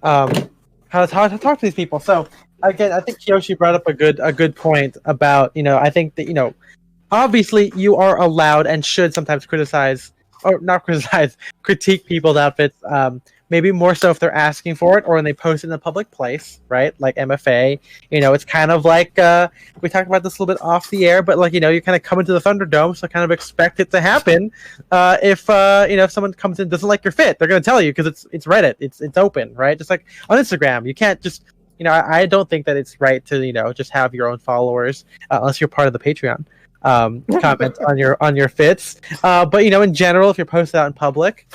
um, how to talk to these people. So again, I think Kiyoshi brought up a good point about I think that obviously you are allowed and should sometimes criticize or not criticize critique people's outfits, maybe more so if they're asking for it or when they post it in a public place, right, like MFA. It's kind of like we talked about this a little bit off the air, but like you kind of come into the Thunderdome, so kind of expect it to happen. If someone comes in and doesn't like your fit, they're going to tell you because it's Reddit, it's open, right? Just like on Instagram, you can't just I don't think that it's right to just have your own followers unless you're part of the Patreon comment on your fits, but in general, if you're posted out in public,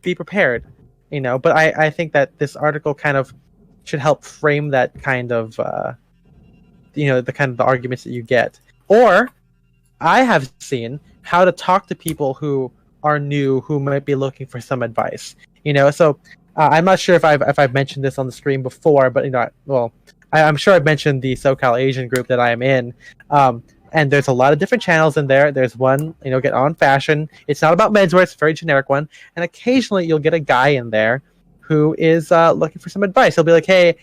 be prepared. But I think that this article kind of should help frame that kind of the kind of the arguments that you get. Or I have seen how to talk to people who are new, who might be looking for some advice. So I'm not sure if I've mentioned this on the stream before, but I'm sure I've mentioned the SoCal Asian group that I am in. And there's a lot of different channels in there. There's one, get on fashion. It's not about menswear. It's a very generic one. And occasionally you'll get a guy in there who is looking for some advice. He'll be like, hey,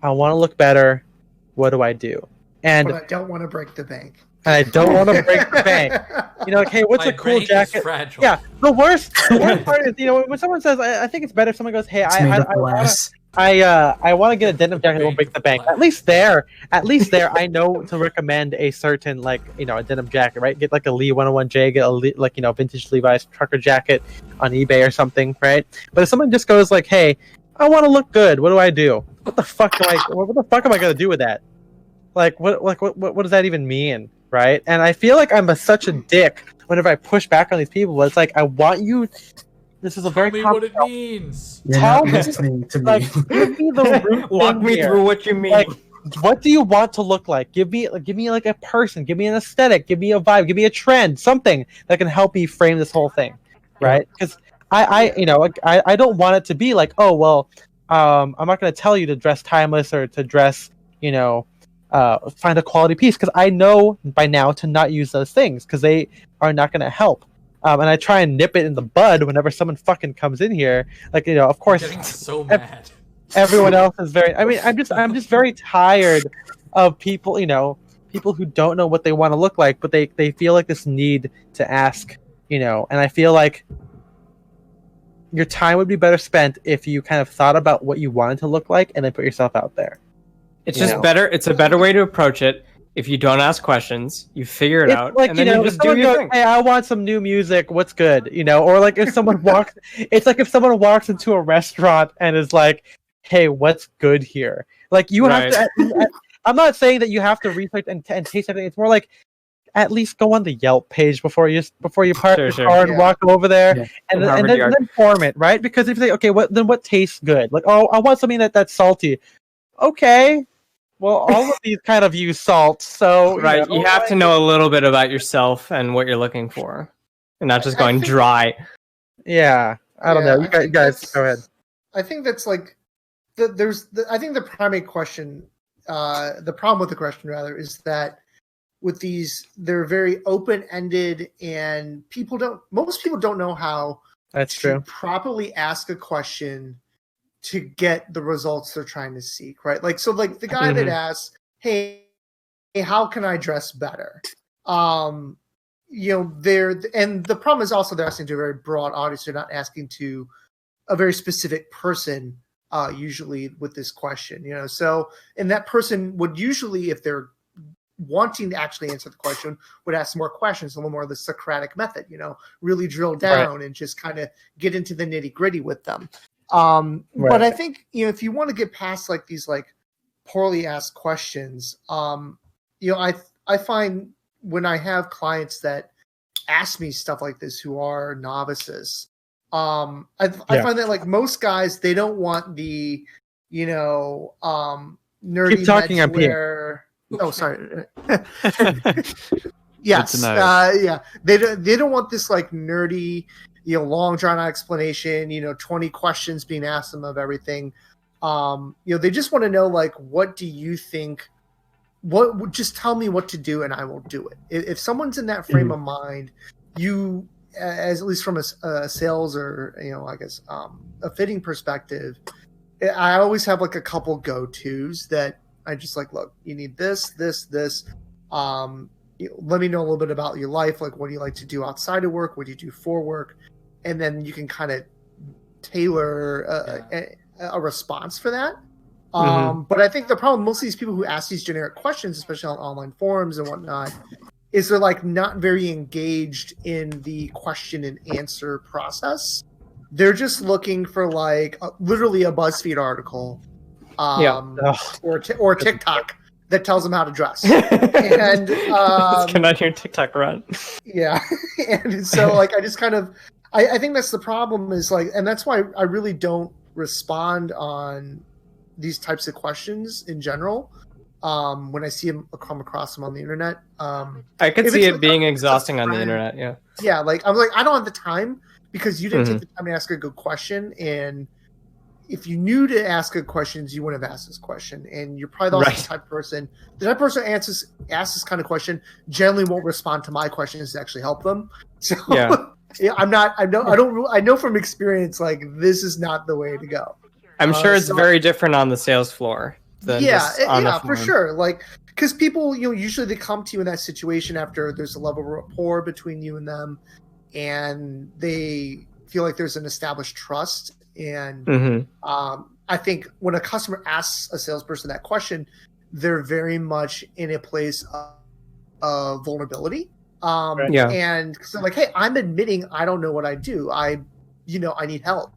I want to look better. What do I do? But I don't want to break the bank. And I don't want to break the bank. Like, hey, what's My a cool bank jacket? is fragile. Yeah, the worst part is, when someone says, I think it's better if someone goes, hey, I want to get a denim jacket that won't break the bank. At least there, I know to recommend a certain a denim jacket, right? Get like a Lee 101J, get a vintage Levi's trucker jacket on eBay or something, right? But if someone just goes like, hey, I want to look good, what do I do? What the fuck am I gonna do with that? What does that even mean, right? And I feel like I'm such a dick whenever I push back on these people. But it's like, I want you. This is a very Tell me what it means. You're not listening to me. Give me the root Walk me through what you mean. What do you want to look like? Give me like a person. Give me an aesthetic. Give me a vibe. Give me a trend. Something that can help me frame this whole thing, right? Because I don't want it to be like, oh well, I'm not going to tell you to dress timeless or to dress, find a quality piece, because I know by now to not use those things because they are not going to help. And I try and nip it in the bud whenever someone fucking comes in here. Of course, I'm getting so mad. Everyone else is very. I mean, I'm just very tired of people. People who don't know what they want to look like, but they feel like this need to ask. And I feel like your time would be better spent if you kind of thought about what you wanted to look like and then put yourself out there. It's just better. It's a better way to approach it. If you don't ask questions, you figure it out, like, and then you just do your thing. Hey, I want some new music. What's good? Or like if someone walks, it's like if someone walks into a restaurant and is like, "Hey, what's good here?" Like you have to. I'm not saying that you have to research and taste everything. It's more like at least go on the Yelp page before you park your car and walk over there and then form it, right? Because if you say, okay, what tastes good? Like, oh, I want something that's salty. Okay. Well, all of these kind of use salt, so you have to know a little bit about yourself and what you're looking for, and not just going dry. Yeah, I don't know. You guys go ahead. I think that's like I think the primary question, the problem with the question rather, is that with these, they're very open-ended, and most people don't know how to properly ask a question to get the results they're trying to seek, right? Like, so like the guy that asks, hey, how can I dress better? And the problem is also they're asking to a very broad audience. They're not asking to a very specific person, usually with this question, so, and that person would usually, if they're wanting to actually answer the question, would ask more questions, a little more of the Socratic method, really drill down and just kind of get into the nitty gritty with them. But I think, if you want to get past like these like poorly asked questions, I find when I have clients that ask me stuff like this who are novices, I find that like most guys, they don't want the, nerdy menswear. Oh, sorry. Yes. They don't want this like nerdy, long drawn out explanation, 20 questions being asked them of everything. They just want to know, like, what do you think? Just tell me what to do and I will do it. If someone's in that frame of mind, you, as at least from a sales or, I guess, a fitting perspective, I always have like a couple go-tos that I just like, look, you need this. Let me know a little bit about your life. Like, what do you like to do outside of work? What do you do for work? And then you can kind of tailor a response for that. But I think the problem, most of these people who ask these generic questions, especially on online forums and whatnot, is they're like not very engaged in the question and answer process. They're just looking for like literally a BuzzFeed article, or TikTok that tells them how to dress. And let's get on your TikTok run. Yeah, and so like I just kind of, I think that's the problem is like, and that's why I really don't respond on these types of questions in general. When I see them come across them on the internet, I could see it being exhausting on the internet. Yeah, like I'm like, I don't have the time because you didn't take the time to ask a good question, and if you knew to ask good questions, you wouldn't have asked this question. And you're probably the type of person. The type of person asks this kind of question generally won't respond to my questions to actually help them. So yeah, I know from experience, like this is not the way to go. I'm sure it's very different on the sales floor. For sure. Like, because people, usually they come to you in that situation after there's a level of rapport between you and them, and they feel like there's an established trust. And I think when a customer asks a salesperson that question, they're very much in a place of vulnerability. And so like, hey, I'm admitting I don't know what I do. I need help.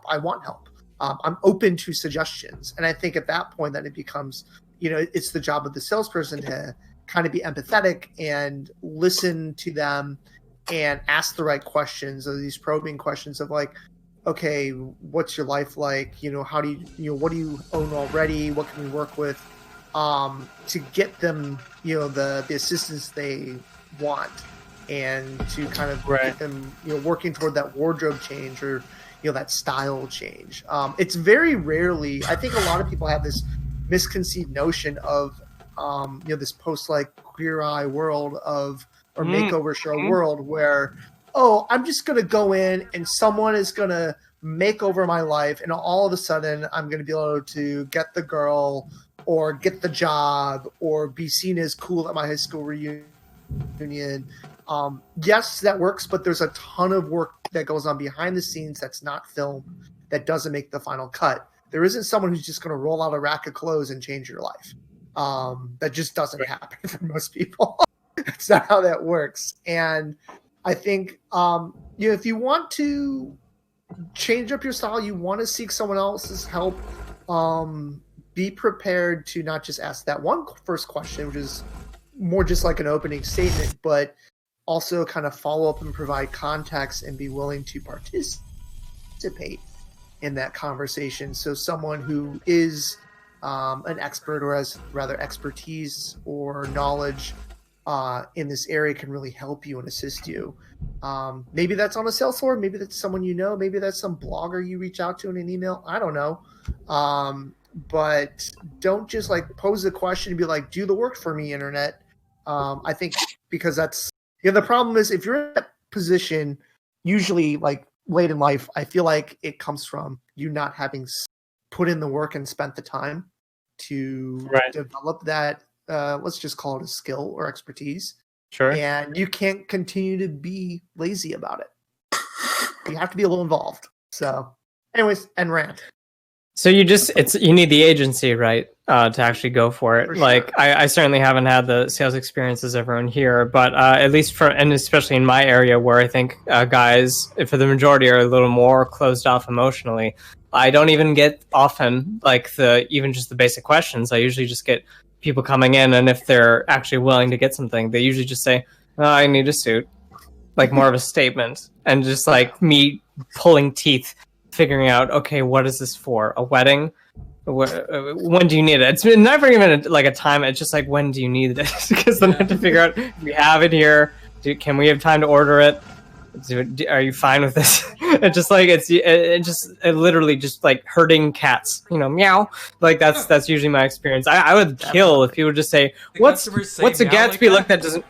I want help. I'm open to suggestions. And I think at that point that it becomes, it's the job of the salesperson to kind of be empathetic and listen to them and ask the right questions, or these probing questions of like, okay, what's your life like? How do what do you own already? What can we work with to get them, the assistance they want, and to kind of get them, working toward that wardrobe change or, that style change. It's very rarely, I think a lot of people have this misconceived notion of, this post like Queer Eye world or makeover show world where, oh, I'm just going to go in and someone is going to make over my life, and all of a sudden I'm going to be able to get the girl or get the job or be seen as cool at my high school reunion. Yes, that works, but there's a ton of work that goes on behind the scenes that's not filmed, that doesn't make the final cut. There isn't someone who's just going to roll out a rack of clothes and change your life. That just doesn't happen for most people. That's not how that works. And I think, if you want to change up your style, you want to seek someone else's help, be prepared to not just ask that one first question, which is more just like an opening statement, but also kind of follow up and provide context and be willing to participate in that conversation. So someone who is an expert or has rather expertise or knowledge in this area can really help you and assist you. Maybe that's on a sales floor. Maybe that's someone maybe that's some blogger you reach out to in an email. I don't know. But don't just like pose a question and be like, do the work for me, internet. I think because that's, the problem is if you're in that position, usually like late in life, I feel like it comes from you not having put in the work and spent the time to develop that, let's just call it a skill or expertise. Sure. And you can't continue to be lazy about it. You have to be a little involved. So anyways, and rant. So you need the agency, right, to actually go for it. For sure. Like I certainly haven't had the sales experiences everyone here, but at least and especially in my area where I think guys, for the majority, are a little more closed off emotionally. I don't even get often like even just the basic questions. I usually just get people coming in, and if they're actually willing to get something, they usually just say, "Oh, I need a suit," like more of a statement, and just like me pulling teeth. Figuring out, okay, what is this for? A wedding? When do you need it? It's never even like a time. It's just like, when do you need this? Because then I have to figure out if we have it here. Can we have time to order it? Are you fine with this? It's just like it literally just like herding cats. Meow. Like that's usually my experience. I would kill if people just say, "What's a Gatsby look that doesn't?"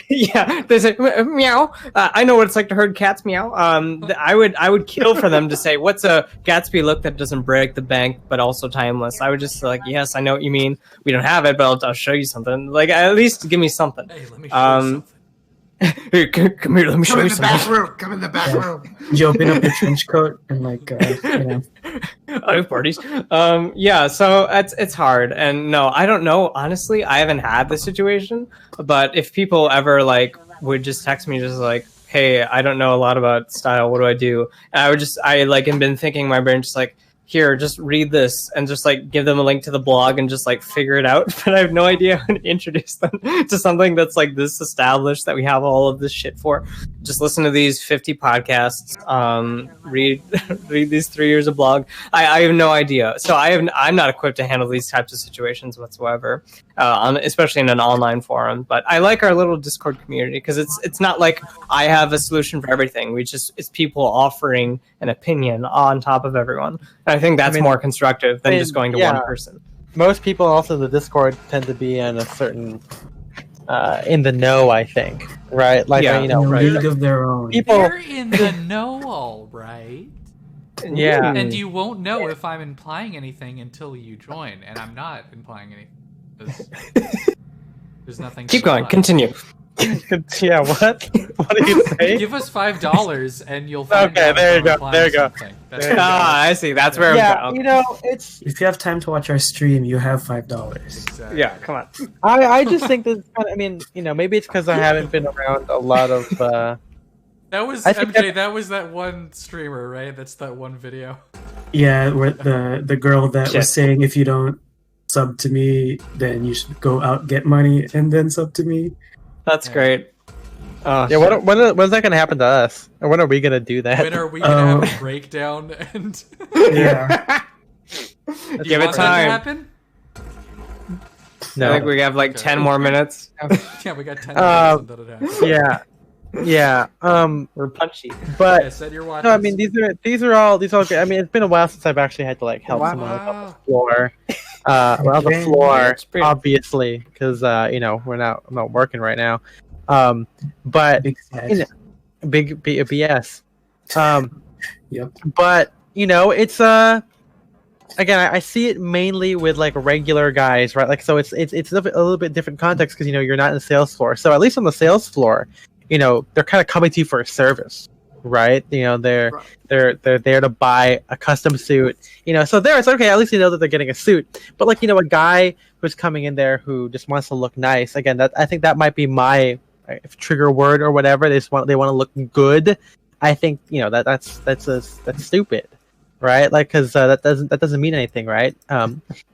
Yeah, they say meow. I know what it's like to herd cats. Meow. I would kill for them to say, "What's a Gatsby look that doesn't break the bank but also timeless?" I would just like, "Yes, I know what you mean. We don't have it, but I'll show you something. Like at least give me something." Hey, let me show you something. Here, come here. Let me show you something. Come in the back room. You open up your trench coat and like, I have parties. Yeah, so it's hard, and no, I don't know. Honestly, I haven't had this situation, but if people ever like would just text me, just like, "Hey, I don't know a lot about style. What do I do?" And I like have been thinking in my brain, just like, here, just read this, and just like give them a link to the blog and just like figure it out. But I have no idea how to introduce them to something that's like this established that we have all of this shit for. Just listen to these 50 podcasts, read these 3 years of blog. I have no idea. So I'm not equipped to handle these types of situations whatsoever, especially in an online forum. But I like our little Discord community because it's not like I have a solution for everything. It's people offering an opinion on top of everyone. And I think that's more constructive than just going to one person. Most people also in the Discord tend to be in a certain in the know, I think, right? Like, in a league of their own. They're in the know, all right. Yeah. And you won't know if I'm implying anything until you join, and I'm not implying anything. There's nothing. Keep going. Continue. Yeah. What? What did you say? Give us $5 and you'll find out. There you if I'm go. There you go. something. I see. That's where. Yeah. I'm You know, it's. If you have time to watch our stream, you have $5. Exactly. Yeah. Come on. I just think that. I mean, maybe it's because I haven't been around a lot of. That was I think MJ. That was that one streamer, right? That's that one video. Yeah, where the girl that was saying if you don't sub to me, then you should go out get money and then sub to me. That's great. Oh, Yeah. When's that gonna happen to us? Or when are we gonna do that? When are we gonna have a breakdown? And Yeah. do Give you it want that to time. happen? No. I think we have like 10 more minutes. Yeah, we got 10 minutes until it happens. Yeah. We're punchy. But Yeah, set your watches. no, I mean these are all good. I mean, it's been a while since I've actually had to like help someone like, on the floor. On the floor, obviously, because I'm not working right now. But Big sad. big BS. Yep. But it's again, I see it mainly with like regular guys, right? Like, so it's a little bit different context because you're not in the sales floor. So at least on the sales floor, they're kind of coming to you for a service, right? They're there to buy a custom suit. So there it's okay. At least that they're getting a suit. But like a guy who's coming in there who just wants to look nice. Again, I think that might be my trigger word or whatever. They want to look good. I think that's stupid. Right, like because that doesn't mean anything, right?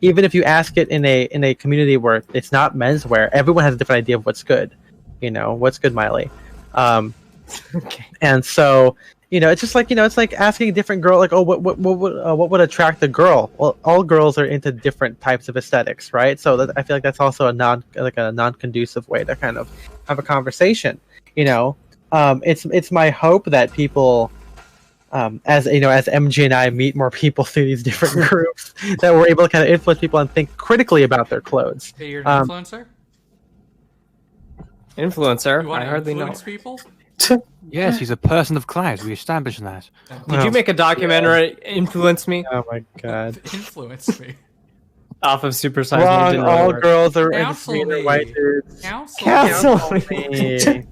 Even if you ask it in a community where it's not menswear, everyone has a different idea of what's good. What's good, Miley. Okay. And so it's just like it's like asking a different girl, like, oh, what would attract a girl? Well, all girls are into different types of aesthetics, right? So I feel like that's also a non-conducive way to kind of have a conversation. It's my hope that people. As MG and I meet more people through these different groups, that we're able to kind of influence people and think critically about their clothes. Hey, you're an influencer? Influencer? You want I to hardly know. influence people? Yes, he's a person of cloud. We established that. Did you make a documentary Influence Me Oh my god! Influence me. off of Super Size Me? Wrong. Didn't know All the word. girls are Counsel into me. white dudes. Counsel Me.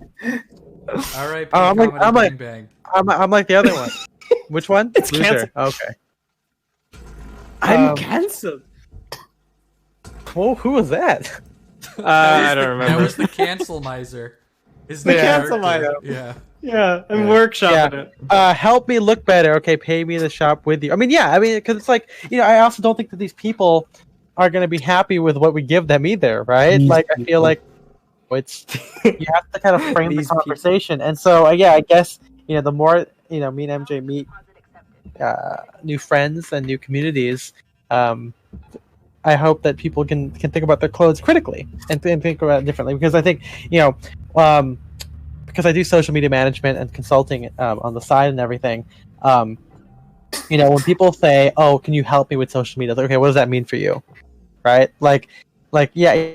All right, I'm like- comedy I'm like- bang bang. I'm like the other one. Which one? It's Loser. canceled. Okay. I'm cancelled. Well, who was that? I don't remember. That was the cancel miser. Is The character. cancel miser. Yeah. Yeah, I'm Yeah. workshopping it. Help me look better. Okay, pay me to shop with you. I mean, because it's like I also don't think that these people are going to be happy with what we give them either, right? These Like I feel like it's you have to kind of frame the These people. conversation, and so I guess the more me and MJ meet new friends and new communities, I hope that people can think about their clothes critically and think about it differently. Because I think because I do social media management and consulting on the side and everything. When people say, "Oh, can you help me with social media?" Like, okay, what does that mean for you? Right? Like, yeah,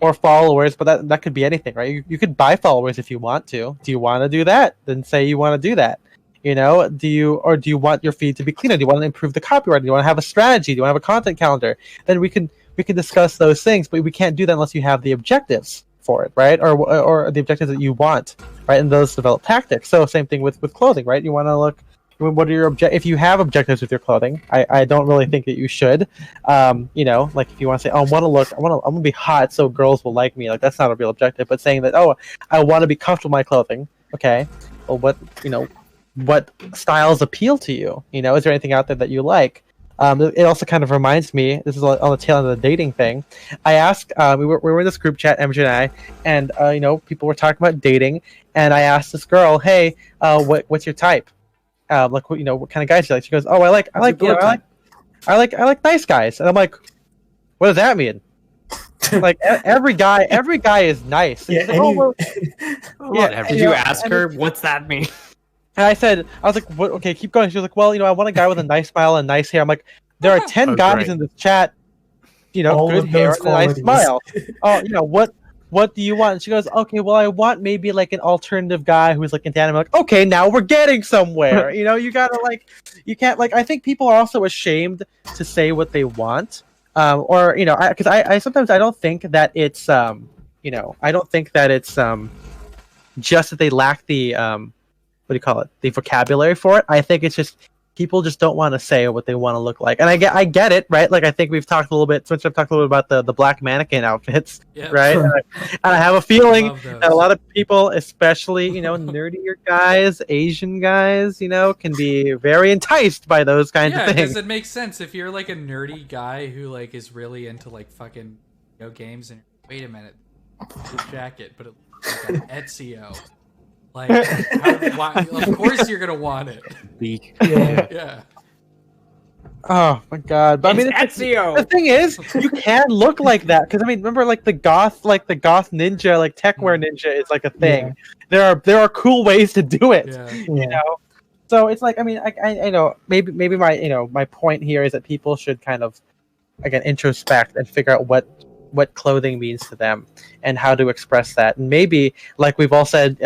or followers, but that could be anything, right? You could buy followers if you want to. Do you want to do that? Then say you want to do that. Do you want your feed to be cleaner? Do you want to improve the copyright? Do you want to have a strategy? Do you want to have a content calendar? Then we can discuss those things, but we can't do that unless you have the objectives for it, right? Or the objectives that you want, right? And those develop tactics. So same thing with clothing, right? You want to look. What are your if you have objectives with your clothing? I don't really think that you should. Like if you want to say, oh, I'm gonna be hot so girls will like me. Like that's not a real objective. But saying that, oh, I want to be comfortable in my clothing. Okay, well, what styles appeal to you? Is there anything out there that you like? It also kind of reminds me. This is on the tail end of the dating thing. I asked. We were in this group chat, MJ and I, and people were talking about dating, and I asked this girl, hey, what's your type? What kind of guys do you like? She goes, oh, I like nice guys. And I'm like, what does that mean? Like every guy is nice. Yeah, Did you ask her what's that mean? And I was like, what? Okay, keep going. She was like, well, I want a guy with a nice smile and nice hair. I'm like, there are 10 guys in this chat, good hair and a nice smile. Oh, what do you want? And she goes, okay, well, I want maybe like an alternative guy who's like into anime. I'm like, okay, now we're getting somewhere. You gotta you can't I think people are also ashamed to say what they want. Because I sometimes I don't think that it's I don't think that it's just that they lack the what do you call it? The vocabulary for it. I think it's just people just don't want to say what they want to look like, and I get it, right? Like I think we've talked a little bit. Switch up talked a little bit about the black mannequin outfits, right? And I have a feeling that a lot of people, especially nerdier guys, Asian guys, can be very enticed by those kinds of things. Yeah, because it makes sense if you're like a nerdy guy who is really into fucking games, and wait a minute, this jacket, but it looks like an Ezio. Of course you're gonna want it. Yeah. Oh my god! But Ezio. The thing is, you can look like that because remember, the goth ninja, techwear ninja is a thing. Yeah. There are cool ways to do it. Yeah. So it's I know maybe my point here is that people should kind of again introspect and figure out what clothing means to them and how to express that, and maybe like we've all said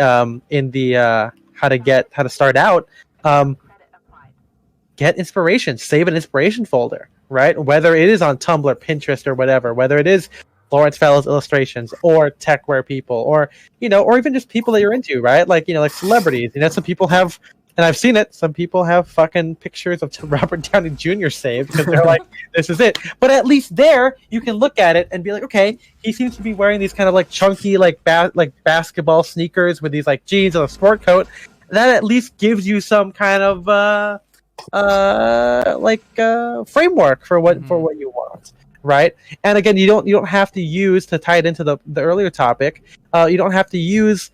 in the how to start out, get inspiration, save an inspiration folder, right? Whether it is on Tumblr, Pinterest, or whatever, whether it is Lawrence Fellows illustrations or techwear people, or or even just people that you're into, right? Like celebrities. Some people have, and I've seen it, some people have fucking pictures of Robert Downey Jr. saved because they're like, this is it. But at least there, you can look at it and be like, okay, he seems to be wearing these kind of chunky, basketball sneakers with these jeans and a sport coat. That at least gives you some kind of framework for what you want, right? And again, you don't have to use, to tie it into the earlier topic, you don't have to use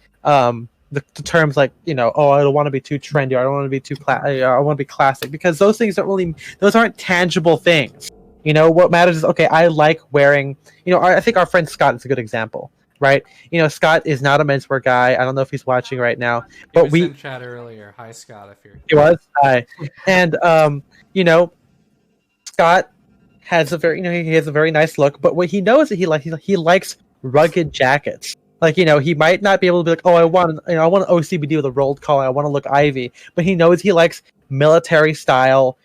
the terms oh, I don't want to be too trendy, or I don't want to be too I want to be classic, because those things those aren't tangible things. What matters is, okay, I like wearing, I think our friend Scott is a good example, right? Scott is not a menswear guy. I don't know if he's watching right now, but we in chat earlier. Hi, Scott, if you're. He was. Hi. And Scott has a very, he has a very nice look, but what he knows that he likes rugged jackets. He might not be able to be like, oh, I want an OCBD with a rolled collar, I want to look Ivy, but he knows he likes military style,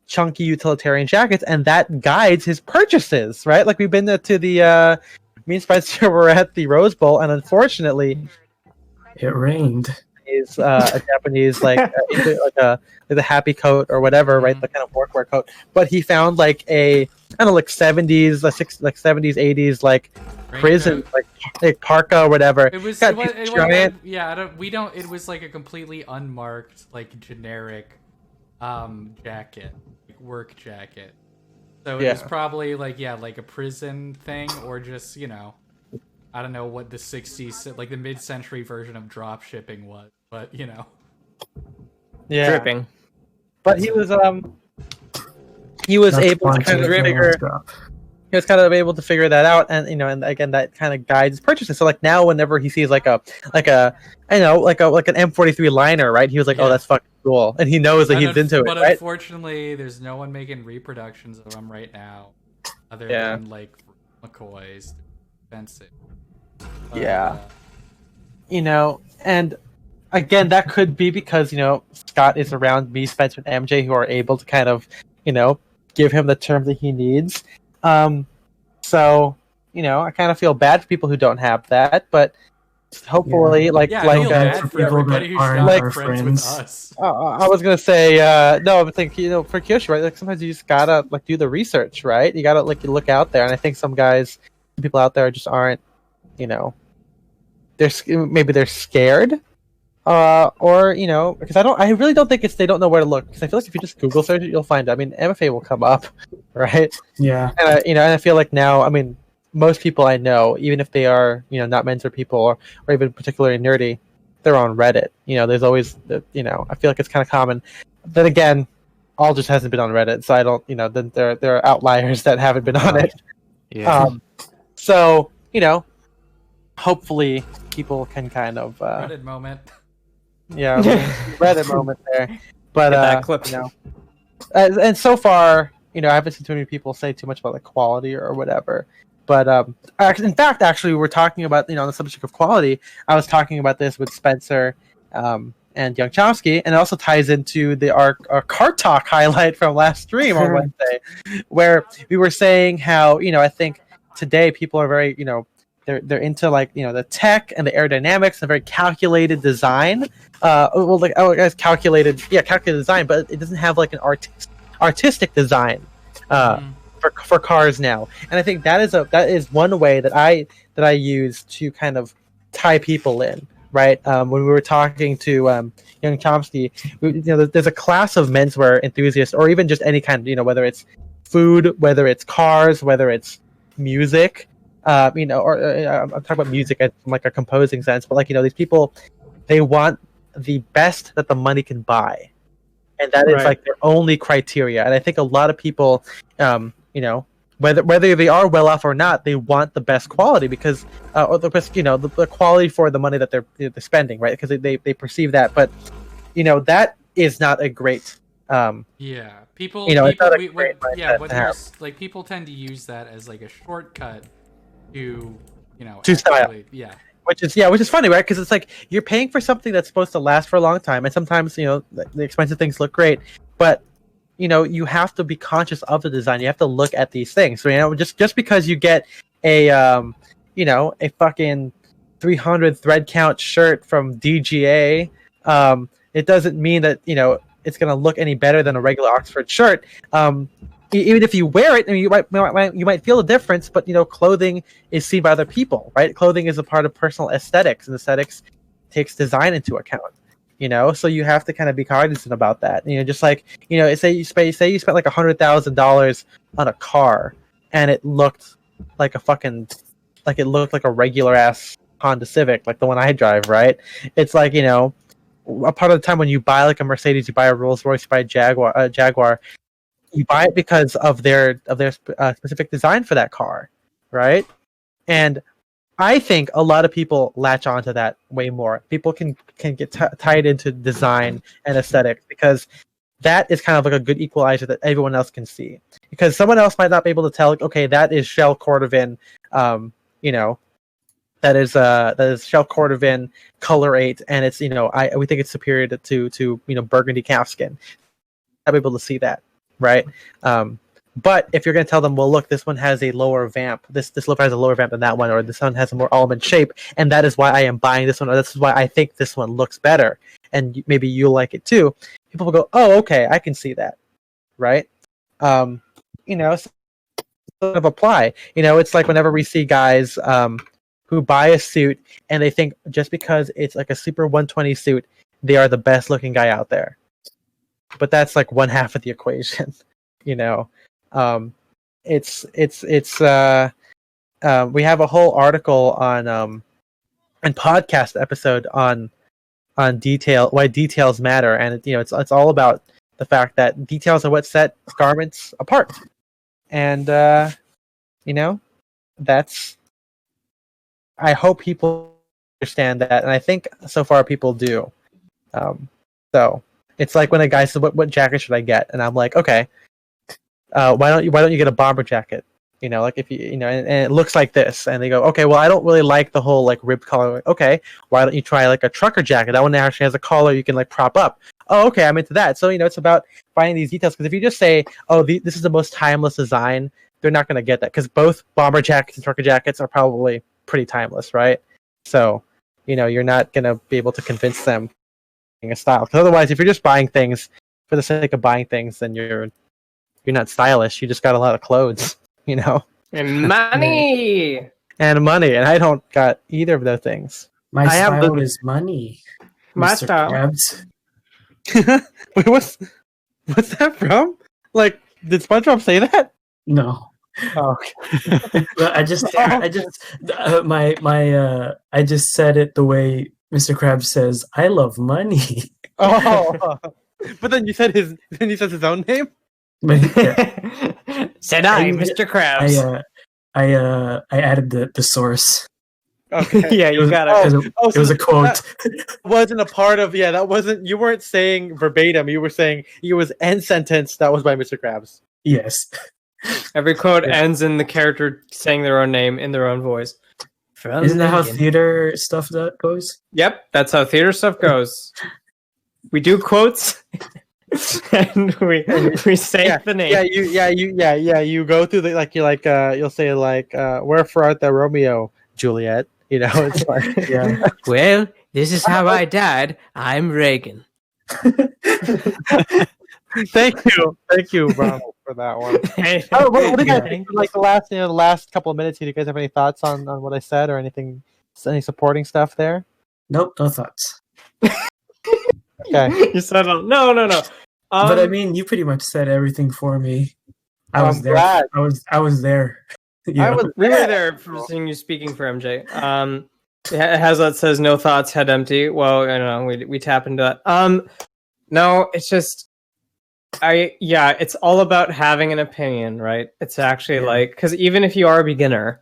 chunky utilitarian jackets, and that guides his purchases, right? We've been to the me and Spencer were at the Rose Bowl, and unfortunately, it rained. Is a Japanese like a happy coat or whatever, right? The kind of workwear coat. But he found a I don't know, 70s, 70s, 80s prison parka or whatever. It was a completely unmarked generic jacket, work jacket. So it was probably a prison thing, or just I don't know what the 60s, the mid-century version of drop shipping was, but dripping. But he was able to kind of figure. He was kind of able to figure that out, and and again, that kind of guides purchases. So now, whenever he sees an M43 liner, right? He was like, "Oh, that's fucking cool," and he knows that he's into it. But right? Unfortunately, there's no one making reproductions of them right now, other than McCoy's. expensive. Yeah. And again, that could be because, Scott is around me, Spencer, and MJ, who are able to kind of, give him the terms that he needs. So, I kind of feel bad for people who don't have that, but hopefully, I feel bad for everybody who's not friends with us. I was gonna say, no, I think for Kyoshi, right? Like sometimes you just gotta do the research, right? You gotta look out there, and I think some people out there just aren't, maybe they're scared, or because I really don't think they don't know where to look. Because I feel like if you just Google search it, you'll find it. I mean, MFA will come up, right? Yeah. And and I feel like now, I mean, most people I know, even if they are, not menswear people or even particularly nerdy, they're on Reddit. There's always, I feel like it's kind of common. Then again, all just hasn't been on Reddit, so I don't, then there are outliers that haven't been on it. Yeah. So, hopefully people can kind of Reddit moment. Yeah, Reddit moment there. But that clip. And so far, I haven't seen too many people say too much about the quality or whatever. But in fact, actually, we're talking about on the subject of quality. I was talking about this with Spencer and Young Chomsky, and it also ties into our Cart Talk highlight from last stream on Wednesday, where we were saying how I think today people are very they're into the tech and the aerodynamics and very calculated design. Calculated design, but it doesn't have like an artistic design. For cars now, and I think that is one way that I use to kind of tie people in, right? When we were talking to Young Chomsky, there's a class of menswear enthusiasts, or even just any kind, whether it's food, whether it's cars, whether it's music, I'm talking about music from like a composing sense, but these people, they want the best that the money can buy, and that is like their only criteria. And I think a lot of people, whether they are well off or not, they want the best quality because, or the best, the quality for the money that they're spending, right? Because they perceive that, but that is not a great. People. People tend to use that as like a shortcut to style. Which is funny, right? Because it's like you're paying for something that's supposed to last for a long time, and sometimes the expensive things look great, but you have to be conscious of the design. You have to look at these things. So just because you get a a fucking 300 thread count shirt from DGA, it doesn't mean that it's gonna look any better than a regular Oxford shirt. Even if you wear it, you might feel a difference, but clothing is seen by other people, right? Clothing is a part of personal aesthetics, and aesthetics takes design into account. So you have to kind of be cognizant about that. Just like say you spent like $100,000 on a car, and it looked like it looked like a regular ass Honda Civic, like the one I drive, right? It's like a part of the time when you buy like a Mercedes, you buy a Rolls Royce, you buy a Jaguar, you buy it because of their specific design for that car, right? And I think a lot of people latch onto that way more. People can get tied into design and aesthetics because that is kind of like a good equalizer that everyone else can see. Because someone else might not be able to tell, like, okay, that is Shell Cordovan, that is Shell Cordovan Color 8, and it's we think it's superior to burgundy calfskin. I'll be able to see that, right? But if you're going to tell them, well, look, this one has a lower vamp. This loafer has a lower vamp than that one, or this one has a more almond shape, and that is why I am buying this one, or this is why I think this one looks better, and maybe you'll like it too. People will go, oh, okay, I can see that, right? Sort of apply. It's like whenever we see guys who buy a suit and they think just because it's like a Super 120 suit, they are the best looking guy out there. But that's like one half of the equation, we have a whole article on and podcast episode on why details matter, and it's all about the fact that details are what set garments apart, and that's, I hope people understand that, and I think so far people do. So it's like when a guy says, what jacket should I get? And I'm like, okay, why don't you get a bomber jacket? Like if and it looks like this, and they go, okay, well, I don't really like the whole like ribbed collar. Okay, why don't you try like a trucker jacket? That one actually has a collar you can like prop up. Oh, okay, I'm into that. So it's about finding these details, because if you just say, oh, this is the most timeless design, they're not going to get that, because both bomber jackets and trucker jackets are probably pretty timeless, right? So you're not going to be able to convince them in a style, because otherwise, if you're just buying things for the sake of buying things, then you're not stylish. You just got a lot of clothes, and money and money, and I don't got either of those things. My style is money. My Mr. style. Krabs. Wait, what's that from? Like, did SpongeBob say that? No. Oh, okay. Well, I just said it the way Mr. Krabs says, "I love money." Oh, but then you said his own name. Said I, Mr. Krabs. I added the source. Okay. Yeah, you got it. It was a quote. That wasn't a part of. Yeah, that wasn't. You weren't saying verbatim. You were saying it was end sentence. That was by Mr. Krabs. Yes. Every quote ends in the character saying their own name in their own voice. Isn't that how theater stuff that goes? Yep, that's how theater stuff goes. We do quotes, and we say the name. You go through the you'll say wherefore art thou Romeo, Juliet. It's like Yeah. Well, this is how I died. I'm Reagan. Thank you, Ronald, for that one. What do you guys think? Like the last couple of minutes, do you guys have any thoughts on what I said or anything? Any supporting stuff there? Nope, no thoughts. Okay. You said no. But I mean, you pretty much said everything for me. I was there. Glad. I was there. We were there for seeing you speaking for MJ. Hazlet says no thoughts, head empty. Well, I don't know. We tap into that. No, it's just. It's all about having an opinion, right? It's actually because even if you are a beginner,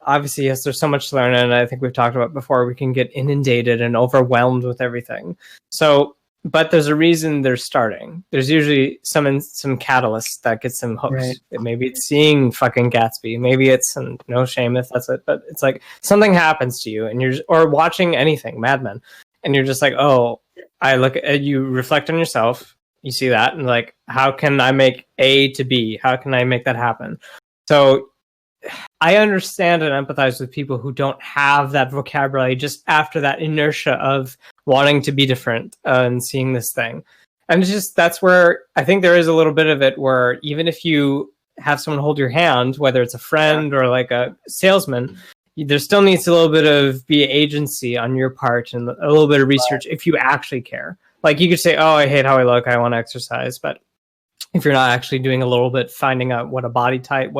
obviously, yes, there's so much to learn, and I think we've talked about before, we can get inundated and overwhelmed with everything. So, but there's a reason they're starting. There's usually some catalyst that gets them hooked. Right. Maybe it's seeing fucking Gatsby. Maybe it's, and no shame if that's it, but it's like something happens to you, and or watching anything, Mad Men, and you're just like, oh, I look at you, reflect on yourself. You see that, and how can I make A to B? How can I make that happen? So I understand and empathize with people who don't have that vocabulary just after that inertia of wanting to be different and seeing this thing. And it's just, that's where I think there is a little bit of it where even if you have someone hold your hand, whether it's a friend or a salesman, there still needs a little bit of agency on your part and a little bit of research if you actually care. You could say, oh, I hate how I look, I want to exercise. But if you're not actually doing a little bit, finding out what body type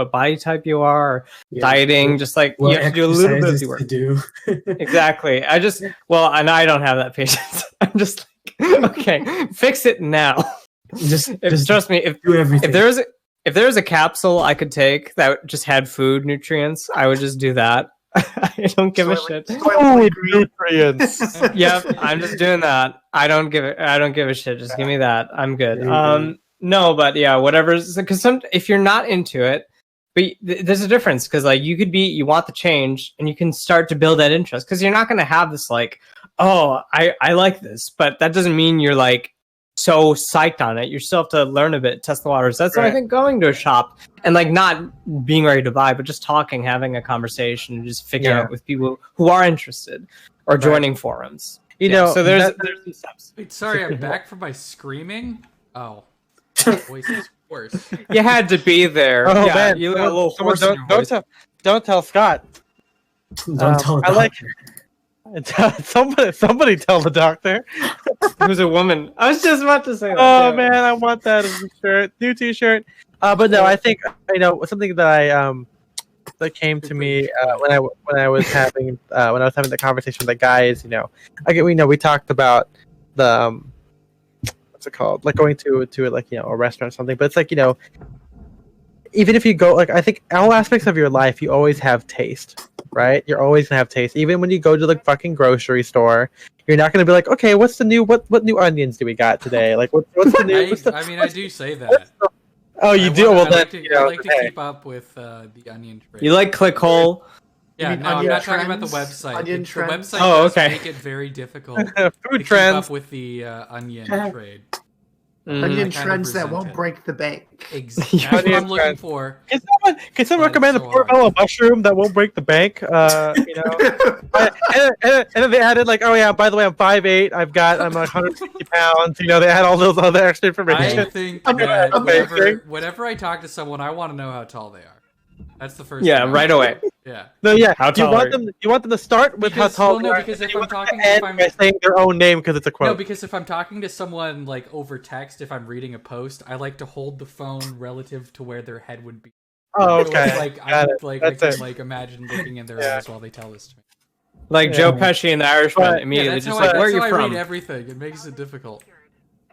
you are, or dieting, just you have to do a little bit of the work. To do. Exactly. And I don't have that patience. I'm just okay, fix it now. Just trust me, if there was a capsule I could take that just had food nutrients, I would just do that. I don't give a shit. Nutrients. Yep, I'm just doing that. I don't give a shit. Just give me that. I'm good. No, but yeah, whatever. Because if you're not into it, but there's a difference. Because you want the change, and you can start to build that interest. Because you're not going to have this oh, I like this, but that doesn't mean you're so psyched on it. You still have to learn a bit, test the waters. That's why I think going to a shop and not being ready to buy, but just talking, having a conversation, and just figuring out with people who are interested or joining forums. So there's some steps. Wait, sorry, I'm back from my screaming. Oh, my voice is worse. You had to be there. Oh man, you got a little hoarse. Don't tell Scott. Don't tell the doctor. Somebody tell the doctor. Who's a woman. I was just about to say that. Oh man, I want that as a shirt. New t-shirt. But no, I think something that that came to me when I was having the conversation with the guys. We talked about the what's it called? Going to a restaurant or something. But it's even if you go I think all aspects of your life, you always have taste. Right? You're always gonna have taste. Even when you go to the fucking grocery store, you're not gonna be like, okay, what's the new what new onions do we got today? What's the new? I do say that. Oh, you do? Well, I then, like to, I like to keep up with the Onion trade. You like clickhole? Yeah, no, I'm not talking about the Trends? website. Onion The Trends? website Oh, does okay. make it very difficult Food to trends. keep up with the Onion trade. Mhm. Onion I kind of trends that resent won't it. break the bank. Exactly. That's what Onion I'm looking trends. for. Can someone But recommend a so portobello mushroom that won't break the bank? You know. And then they added like, oh yeah, by the way, I'm 5'8", I'm 160 pounds. You know, they had all those other extra information. I think I'm- that I'm whenever I talk to someone, I want to know how tall they are. That's the first. Yeah, thing I right want. away. Yeah. No, yeah. How You tall want are them? You want them to start with Because- how tall well, no, they are, because and if you I'm want them to talking- end if I'm- by saying their own name because it's a quote. No, because if I'm talking to someone like over text, if I'm reading a post, I like to hold the phone relative to where their head would be. Oh, So okay. it's like Got it. I That's can it. like imagine looking in their Yeah. eyes while they tell this to me. Like Yeah. Joe Pesci and the Irishman, But- immediately that's just how like, where are that's you how I from? read everything. It makes it difficult.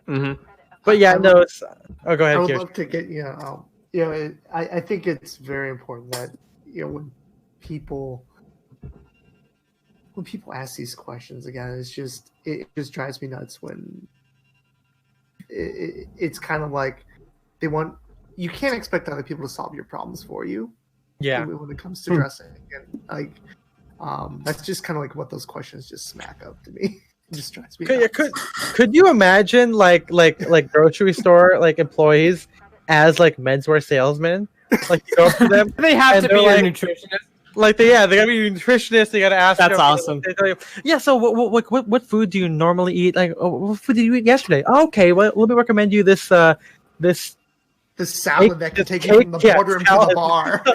Mm-hmm. But yeah, I no. It's. Oh, go I ahead, would Kirsch. love to get I think it's very important that when people ask these questions again, it just drives me nuts when it's kind of like you can't expect other people to solve your problems for you. Yeah. When it comes to dressing, and like that's just kind of like what those questions just smack up to me. It just drives me nuts. Could you imagine like grocery store like employees as like menswear salesmen? Like you go up to them, They have and to they're be your like- nutritionist. like they gotta be a nutritionist. They gotta ask. That's them, awesome. they tell you, yeah. So what food do you normally eat? Like what food did you eat yesterday? Oh, okay. Well, let me recommend you this this. The salad that can This take you from the cake, yeah, boardroom to the salad. bar. to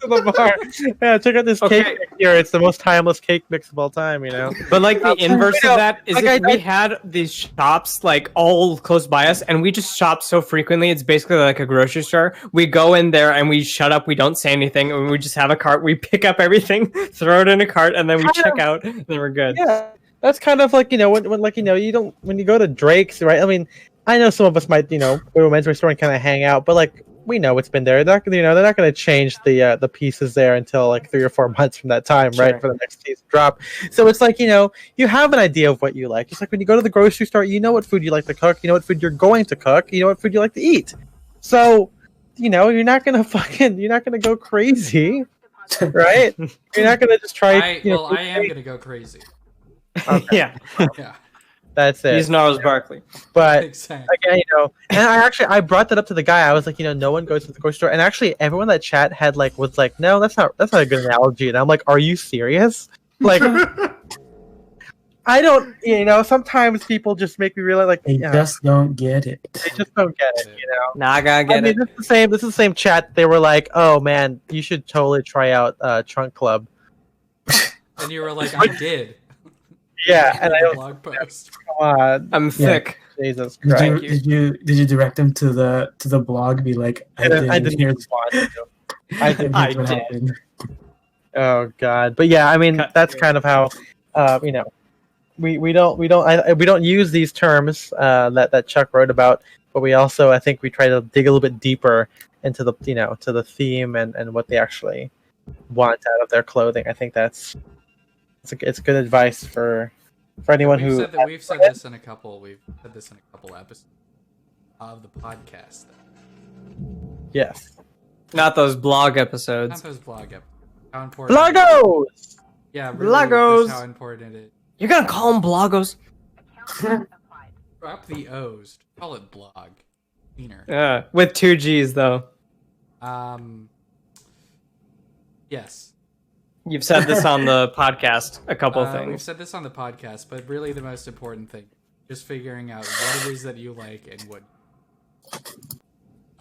the bar. Yeah, check out this Okay. cake mix here. It's the most timeless cake mix of all time. You know. But like the inverse you know, of that is like, if I- we had these shops like all close by us and we just shop so frequently, it's basically like a grocery store. We go in there and we shut up, we don't say anything, and we just have a cart, we pick up everything, throw it in a cart, and then we Kind check of. out, and then we're good. Yeah, that's kind of like when like you don't when you go to Drake's, right? I mean, I know some of us might go to a menswear store and kind of hang out, but like we know it's been there. They're not they're not going to change the pieces there until like 3 or 4 months from that time, Sure. right? For the next season drop. So it's like you have an idea of what you like. Just like when you go to the grocery store, you know what food you like to cook. You know what food you're going to cook. You know what food you like to eat. So you're not gonna go crazy, right? You're not gonna just try. I am gonna go crazy. Yeah, Yeah, That's it. he's Gnarls Barkley. But exactly. again, and I brought that up to the guy. I was like, no one goes to the grocery store, and actually, everyone in that chat was like, no, that's not a good analogy. And I'm like, are you serious? Like, I don't, sometimes people just make me realize, like, They just don't get it. they just don't get it, Nah, I gotta I get mean, it. this is the same. This is the same chat. They were like, "Oh man, you should totally try out Trunk Club." And you were like, I did. Yeah, and I In the don't. blog post. Come on, I'm thick. Jesus Did Christ! you direct them to the blog? Be like, I didn't hear respond. I didn't. I here's what did. happened. Oh God! But yeah, I mean, Cut. that's kind of how, we don't use these terms that Chuck wrote about, but we also, I think, we try to dig a little bit deeper into the to the theme and what they actually want out of their clothing. I think it's good advice for anyone who. We've said this in a couple episodes of the podcast. Yes. Not those blog Not episodes. those blog episodes. How important? Blogos. Yeah, really, Blogos. just how important it is. You're gonna call them blogos? Drop the O's. Call it blog. Cleaner. Yeah, with 2 G's though. Yes. You've said this on the podcast a couple We've things. said this on the podcast, but really the most important thing, just figuring out what it is that you like and what.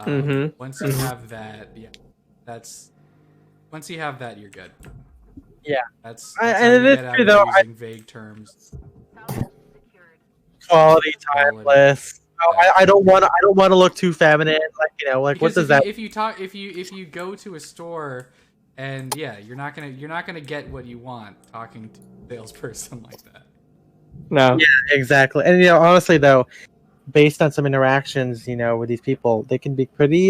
Mhm. Once you have that, once you have that, you're good. Yeah. That's And how you it is get out true, of though, using vague terms. Quality, timeless. Oh, I don't want to look too feminine. Like what Because does that? if you go to a store and you're not gonna get what you want talking to a salesperson like that. No. Yeah, exactly. And honestly though, based on some interactions, with these people, they can be pretty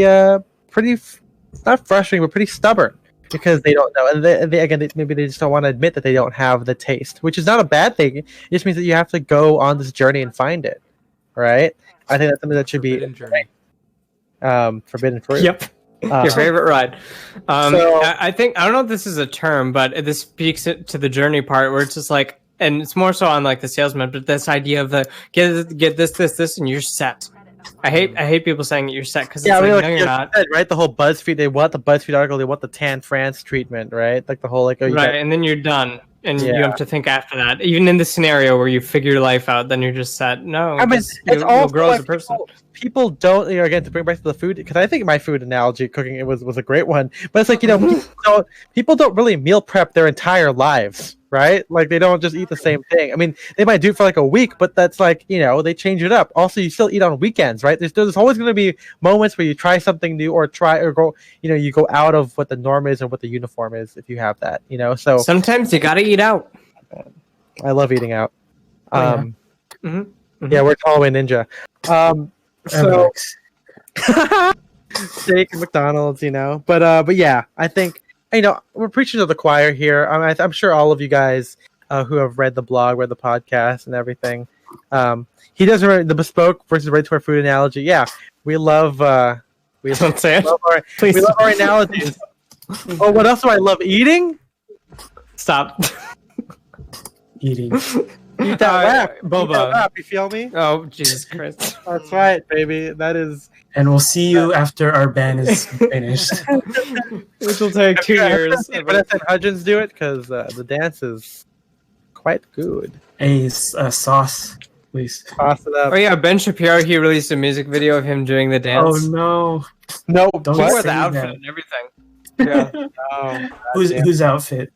not frustrating, but pretty stubborn because they don't know. And maybe they just don't want to admit that they don't have the taste, which is not a bad thing. It just means that you have to go on this journey and find it, right? I think that's something that should be. Forbidden journey. Forbidden Fruit. Yep. Your favorite ride. I think I don't know if this is a term, but this speaks to the journey part where it's just like, and it's more so on like the salesman, but this idea of the get this, and you're set. I hate people saying that you're set because no, you're not. Said, right, the whole BuzzFeed. They want the BuzzFeed article. They want the Tan France treatment, right? Like the whole like. And then you're done, and you have to think after that. Even in the scenario where you figure your life out, then you're just set. No, I mean, you'll grow as a person. People don't, again, to bring back to the food, because I think my food analogy, cooking, it was a great one. But it's like, people don't really meal prep their entire lives, right? Like, they don't just eat the same thing. I mean, they might do it for like a week, but that's like, they change it up. Also, you still eat on weekends, right? There's always going to be moments where you try something new or go, you go out of what the norm is or what the uniform is if you have that, So sometimes you got to eat out. I love eating out. Yeah, we're Halloween Ninja. So steak and McDonald's, but yeah, I think we're preaching to the choir here. I'm sure all of you guys who have read the blog, read the podcast, and everything. He does remember the bespoke versus ready to wear food analogy. Yeah, we love we don't say it. We love our analogies. Oh, what else do I love? Eating. Stop. Eating. Eat that rap, Boba. Eat that rap, you feel me? Oh, Jesus Christ. That's right, baby. That is. And we'll see you after our ban is finished. Which will take 2 years. Vanessa Hudgens do it because the dance is quite good. A sauce, please. Toss it up. Oh yeah, Ben Shapiro. He released a music video of him doing the dance. Oh no! No, don't wear the outfit and everything. Yeah. Whose outfit?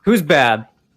Who's bad?